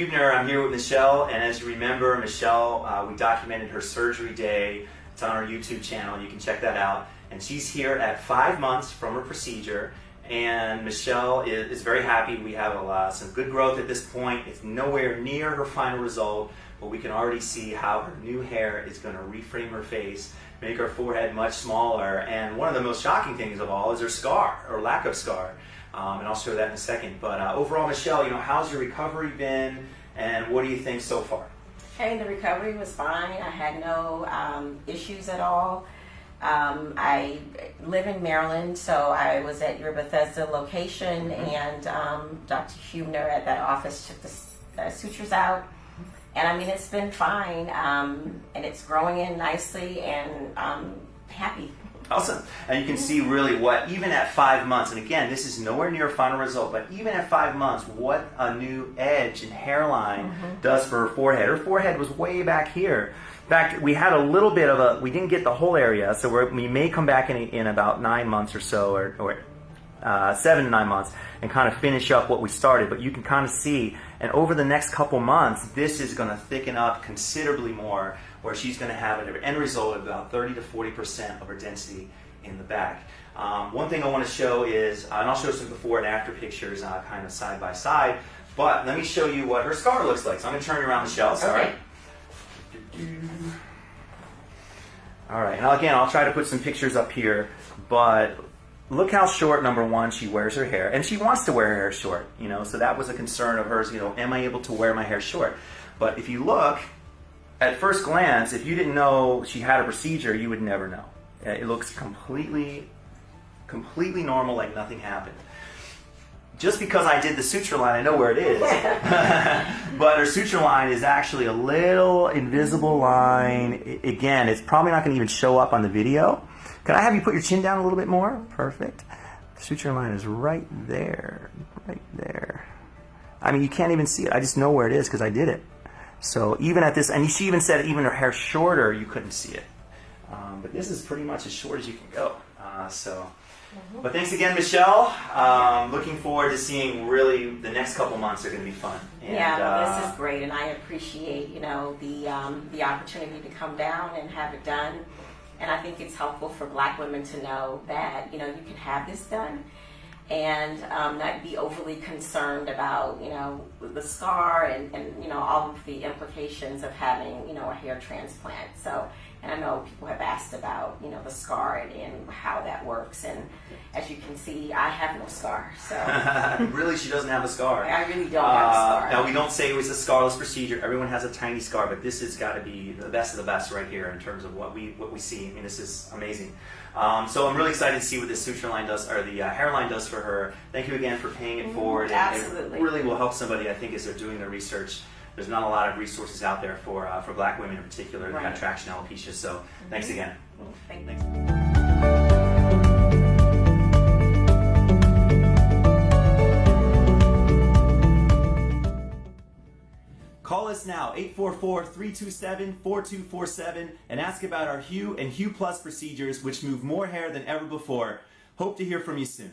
Huebner. I'm here with Michelle, and as you remember, Michelle, we documented her surgery day. It's on our YouTube channel. You can check that out. And she's here at 5 months from her procedure, and Michelle is very happy. We have some good growth at this point. It's nowhere near her final result, but we can already see how her new hair is going to reframe her face, make her forehead much smaller, and one of the most shocking things of all is her scar, or lack of scar. And I'll show that in a second. But overall, Michelle, how's your recovery been, and what do you think so far? Hey, the recovery was fine. I had no issues at all. I live in Maryland, so I was at your Bethesda location, and Dr. Huebner at that office took the sutures out. And I mean, it's been fine, and it's growing in nicely, and I'm happy. Awesome. And you can see really what, even at 5 months, and again, this is nowhere near a final result, but even at 5 months, what a new edge and hairline does for her forehead. Her forehead was way back here. In fact, we had a little bit of we didn't get the whole area, so we may come back in about 9 months or so, or 7 to 9 months, and kind of finish up what we started. But you can kind of see, and over the next couple months, this is going to thicken up considerably more, where she's going to have an end result of about 30 to 40% of her density in the back. One thing I want to show is, and I'll show some before and after pictures kind of side by side, but let me show you what her scar looks like. So I'm going to turn you around, Michelle. Sorry. Okay. All right, and again, I'll try to put some pictures up here, but look how short, number one, she wears her hair, and she wants to wear her hair short, so that was a concern of hers, am I able to wear my hair short? But if you look, at first glance, if you didn't know she had a procedure, you would never know. It looks completely normal, like nothing happened. Just because I did the suture line, I know where it is. But her suture line is actually a little invisible line. Again, it's probably not going to even show up on the video. Can I have you put your chin down a little bit more? Perfect. The suture line is right there. Right there. I mean, you can't even see it. I just know where it is because I did it. So even at this, and she even said even her hair shorter, you couldn't see it. But this is pretty much as short as you can go. But thanks again, Michelle. Looking forward to seeing really the next couple months are going to be fun. And, yeah, this is great, and I appreciate the opportunity to come down and have it done. And I think it's helpful for Black women to know that you can have this done and not be overly concerned about the scar and all of the implications of having a hair transplant. So, and I know people have asked about the scar and how that works, and as you can see, I have no scar. So really, she doesn't have a scar. I really don't have a scar. Now, we don't say it was a scarless procedure. Everyone has a tiny scar, but this has got to be the best of the best right here in terms of what we see. I mean, this is amazing. So I'm really excited to see what this suture line does, or the hairline does for her. Thank you again for paying it forward. Absolutely. It really will help somebody, I think, as they're doing their research. There's not a lot of resources out there for Black women in particular that have traction alopecia. So thanks again. Thanks. Call us now, 844-327-4247, and ask about our Hue and Hue Plus procedures, which move more hair than ever before. Hope to hear from you soon.